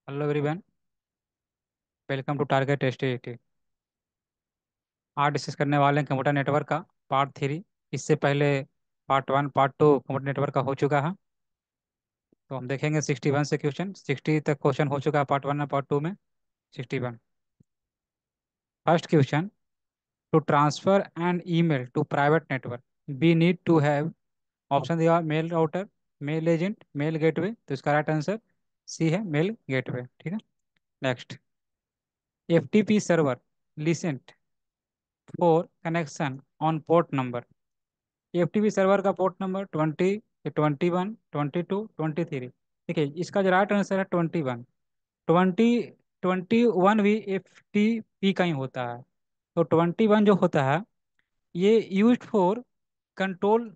Hello everyone. Welcome to target STET. आज discuss करने वाले हैं कंप्यूटर नेटवर्क का पार्ट 3। इससे पहले पार्ट 1 पार्ट 2 कंप्यूटर नेटवर्क का हो चुका है। तो हम देखेंगे 61 से क्वेश्चन, 60 तक क्वेश्चन हो चुका है पार्ट 1 और पार्ट 2 में। 61 first question. To transfer an email to private network we need to have option दिया mail router, mail agent, mail gateway. तो इसका राइट आंसर सी है, मेल गेटवे। ठीक है। Next. FTP server listens for connection on port number. FTP server का port number 20, 21, 22, 23। ठीक है, इसका जो राइट आंसर है 21। 21 भी एफटीपी का ही होता है। तो 21 जो होता है ये use for control,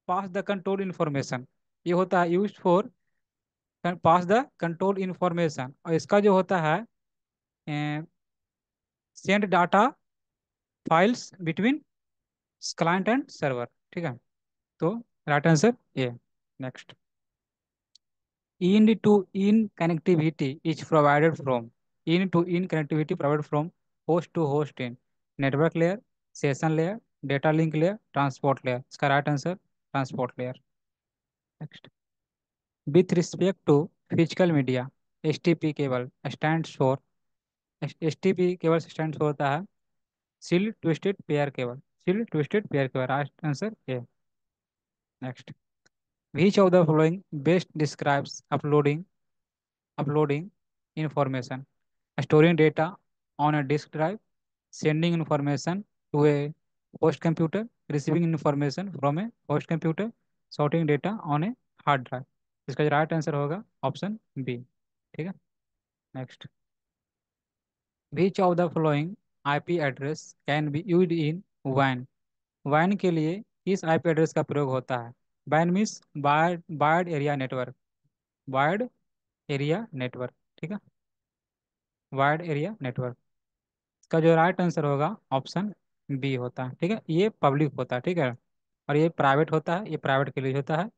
pass the control information. ये होता है use for pass the control information, और इसका जो होता है send data files between client and server. ठीक है। तो राइट आंसर ये। Next. End-to-end connectivity is provided from end-to-end connectivity provided from host to host in network layer, session layer, data link layer, transport layer. इसका right answer transport layer. Next. With respect to physical media STP cable stands for, STP cable stands होता है shield twisted pair cable, shield twisted pair cable. Right answer A. Next. Which of the following best describes uploading information, storing data on a disk drive, sending information to a host computer, receiving information from a host computer, sorting data on a hard drive. इसका जो right answer होगा option B. ठीक है। Next. Which of the following IP address can be used in वैन। वैन के लिए किस आईपी एड्रेस का प्रयोग होता है? वैन means wired wired area network, wired area network. ठीक है, वायर्ड एरिया नेटवर्क। इसका जो राइट आंसर होगा ऑप्शन बी होता है। ठीक है, ये पब्लिक होता है। ठीक है, और ये प्राइवेट होता है, ये प्राइवेट के लिए होता है।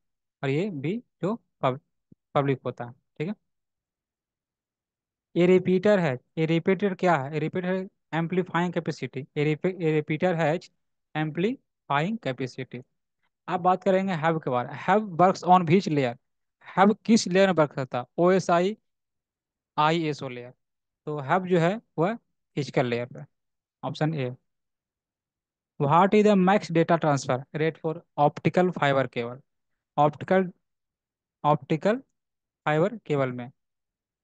और ये बी जो पब्लिक होता है। ठीक है। ये रिपीटर है, ये रिपीटर क्या है? ये रिपीटर है एम्पलीफाइंग कैपेसिटी। ये रिपीटर है एम्पलीफाइंग कैपेसिटी। आप बात करेंगे हैव के बारे में। Hub works on which layer? Hub किस लेयर में वर्क करता है? O S I S O layer. तो हैव जो है वह फिजिकल लेयर पे। Option A. What is the max data transfer rate for optical fiber cable? Optical optical fiber cable में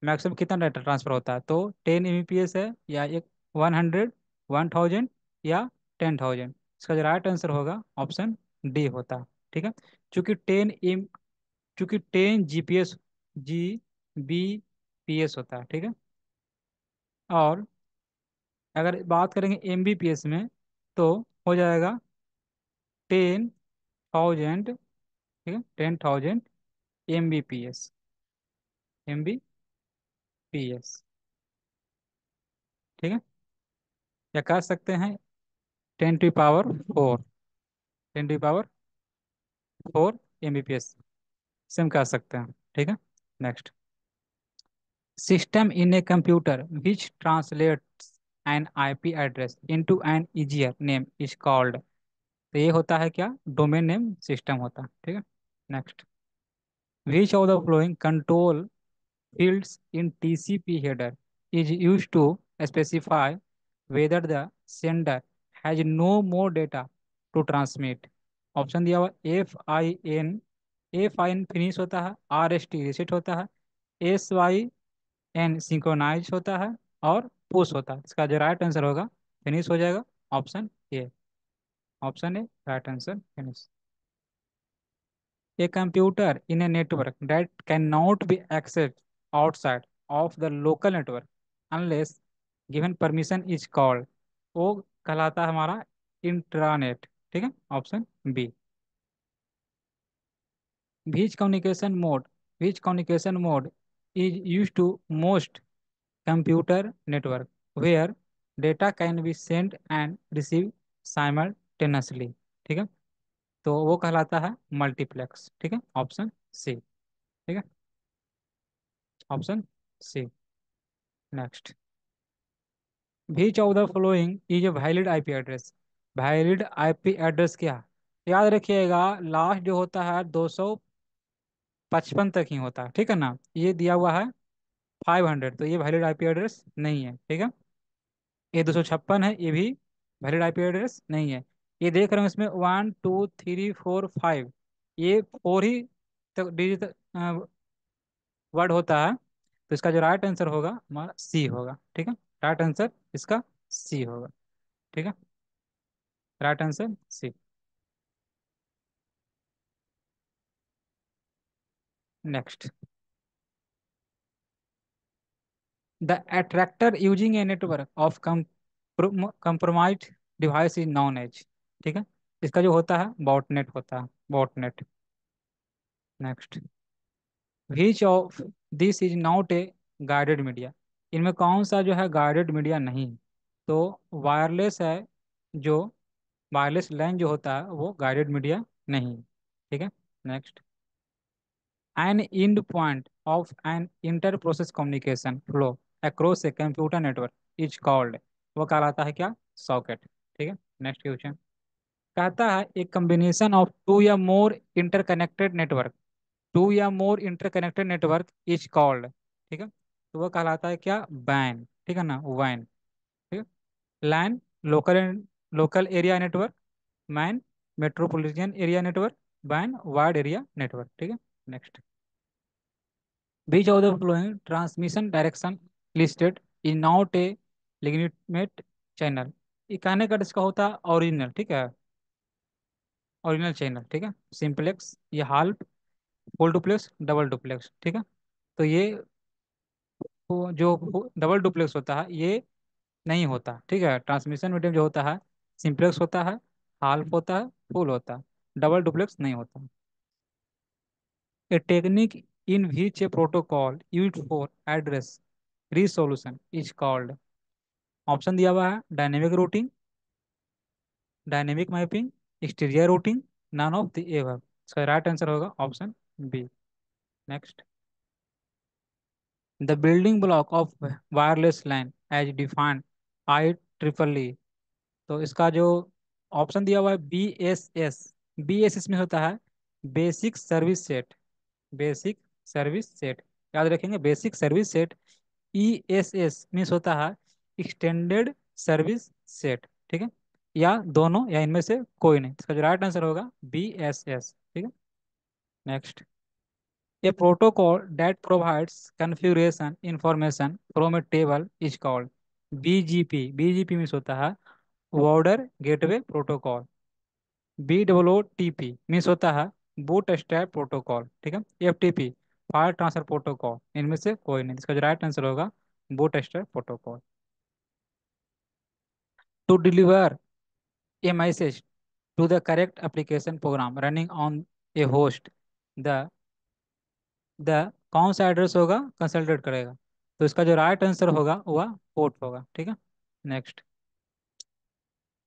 मैक्सिमम कितना डेटा ट्रांसफर होता है? तो 10 Mbps है, या एक 100, 1000, या 10,000। इसका जो राइट आंसर होगा ऑप्शन डी होता है। ठीक है। चूंकि 10 चूंकि 10 Gbps होता है। ठीक है। और अगर बात करेंगे Mbps में तो हो जाएगा 10,000। ठीक है, 10,000 Mbps। Mbps। ठीक है, या कह सकते हैं 10 to the power 4, 10 to the power 4 Mbps से हम कह सकते हैं। ठीक है। Next. System in a computer which translates an IP address into an easier name is called. तो ये होता है क्या? डोमेन नेम सिस्टम होता है। ठीक है। Next. Which of the flowing control fields in TCP header is used to specify whether the sender has no more data to transmit। Option दिया हुआ एफ आई एन फिनिश होता है, R S T reset होता है, S Y N synchronise होता है, और push होता है। इसका जो राइट आंसर होगा फिनिश हो जाएगा। Option A. Option A right answer finish. A computer in a network that cannot be accessed outside of the local network unless given permission is called, वो कहलाता है हमारा इंट्रानेट। ठीक है, option B. which communication mode which communication mode is used to most computer network where data can be sent and received simultaneously। ठीक है, तो वो कहलाता है मल्टीप्लेक्स। ठीक है, ऑप्शन सी। ठीक है, option C. Next, which of the following is a valid IP address? Valid IP address क्या? याद रखिएगा, लास्ट जो होता है 255 तक ही होता है, ठीक है ना। ये दिया हुआ है 500, तो ये वैलिड आईपी एड्रेस नहीं है, ठीक है। ये 256 है, ये भी वैलिड आईपी एड्रेस नहीं है। ये देख रहे हो इसमें 1 2 3 4 5, ये 4 ही तक डिजिट वर्ड होता है। तो इसका जो राइट आंसर होगा हमारा सी होगा, ठीक है। राइट आंसर इसका सी होगा, ठीक है। Right answer C. Next, the attacker using a network of compromised device is known as, ठीक है। इसका जो होता है बॉटनेट होता है, botnet. Next, which of this is not a guided media? इनमें कौन सा जो है गाइडेड मीडिया नहीं? तो वायरलेस है, जो वायरलेस लैन जो होता है वो गाइडेड मीडिया नहीं, ठीक है। Next, an end point of an inter process communication flow across a computer network is called, वो कहलाता है क्या? सॉकेट, ठीक है। नेक्स्ट क्वेश्चन, कहता है एक कम्बिनेशन ऑफ टू या मोर इंटरकनेक्टेड नेटवर्क, टू या मोर इंटरकनेक्टेड नेटवर्क इज कॉल्ड, ठीक है। तो वो कहलाता है क्या? वैन, ठीक है ना, वैन, ठीक है। LAN, local local area network. MAN, metropolitan area network. वैन, वाइड एरिया नेटवर्क, ठीक है। Next, which of the following transmission direction listed is not a legitimate channel. ये कहने का इसका होता है ओरिजिनल, ठीक है, ओरिजिनल चैनल, ठीक है। सिंपलेक्स, ये half, full duplex, double duplex, ठीक है। तो ये जो डबल डुप्लेक्स होता है ये नहीं होता, ठीक है। ट्रांसमिशन मीडियम जो होता है सिंप्लेक्स होता है, हाल्फ होता है, फुल होता है, डबल डुप्लेक्स नहीं होता। A technique in which a protocol used for address resolution is called. Option दिया हुआ है dynamic routing, dynamic mapping, exterior routing, none of the above. इसका राइट आंसर होगा option B. Next, the building block of wireless LAN as defined I triple E. तो इसका जो option दिया हुआ है B S S, B S S में होता है basic service set, basic service set, याद रखेंगे basic service set. E S S means होता है एक्सटेंडेड सर्विस सेट, ठीक है। या दोनों या इनमें से कोई नहीं, इसका जो राइट आंसर होगा बी एस एस, ठीक है। Next, a protocol that provides configuration information from a table is called BGP, BGP means होता है Border Gateway Protocol। BOOTP means होता है बूट स्ट्रैप प्रोटोकॉल, ठीक है। FTP फायर ट्रांसफर प्रोटोकॉल, इनमें से कोई नहीं, इसका जो राइट आंसर होगा bootstrap protocol. To deliver a message to the correct application program running on a host, the the कौन सा एड्रेस होगा कंसल्टेट करेगा? तो इसका जो राइट आंसर होगा वह पोर्ट होगा, ठीक है। Next,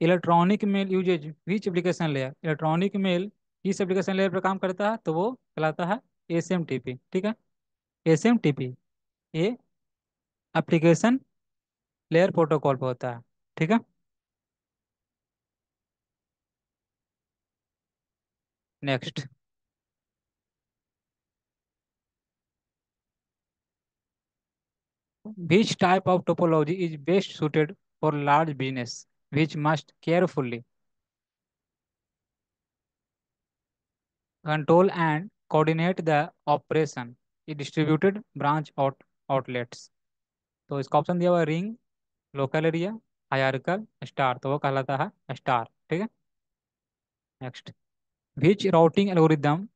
electronic mail uses which application layer? Electronic mail किस एप्लीकेशन लेयर पर काम करता है? तो वो कहलाता है एस ठीक है। एस ये एप्लीकेशन लेयर प्रोटोकॉल पर होता है, ठीक है। Next, which type of topology is best suited for large business which must carefully control and coordinate the operation in distributed branch outlets? तो इसका ऑप्शन दिया हुआ है ring, local area, hierarchical, star, तो वो कहलाता है स्टार, ठीक है। Next, which routing algorithm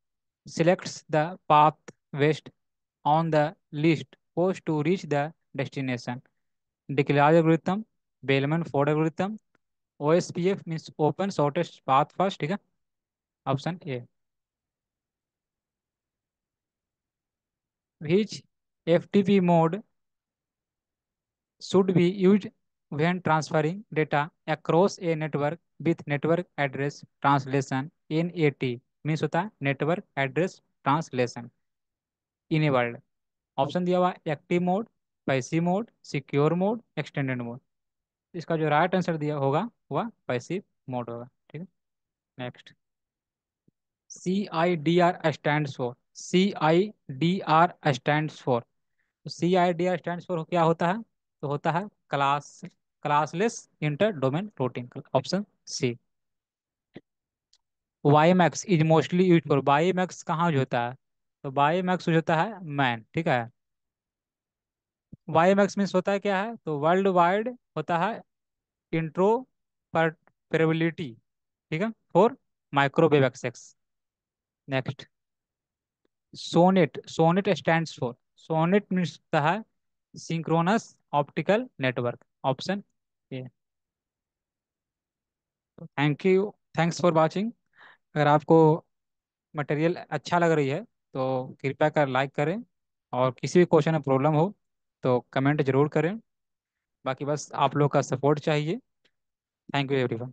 selects the path west on the list post to reach the destination? Declare algorithm, bellman Ford algorithm, OSPF means open shortest path first, ठीक है। Option A. Which FTP mode should be used when transferring data across a network with network address translation NAT means होता है network address translation enabled. Option दिया हुआ active mode, passive mode, secure mode, extended mode. इसका जो right answer दिया होगा वह passive mode होगा। ठीक है। Next. CIDR stands for, CIDR stands for, CIDR stands for क्या होता है? तो होता है classless inter domain routing. Option C. WiMAX is mostly use for, WiMAX कहाँ यूज होता है? तो वाईमैक्स यूज होता है मैन। ठीक है। वाईमैक्स मीन्स होता है क्या है? तो वर्ल्ड वाइड होता है इंट्रो परबिलिटी। ठीक है, for microwave access. Next. SONET stands for, SONET means होता है synchronous optical network. Option A. Thank you, thanks for watching. अगर आपको मटेरियल अच्छा लग रही है तो कृपया कर लाइक करें, और किसी भी क्वेश्चन में प्रॉब्लम हो तो कमेंट जरूर करें। बाकी बस आप लोग का सपोर्ट चाहिए। Thank you everyone.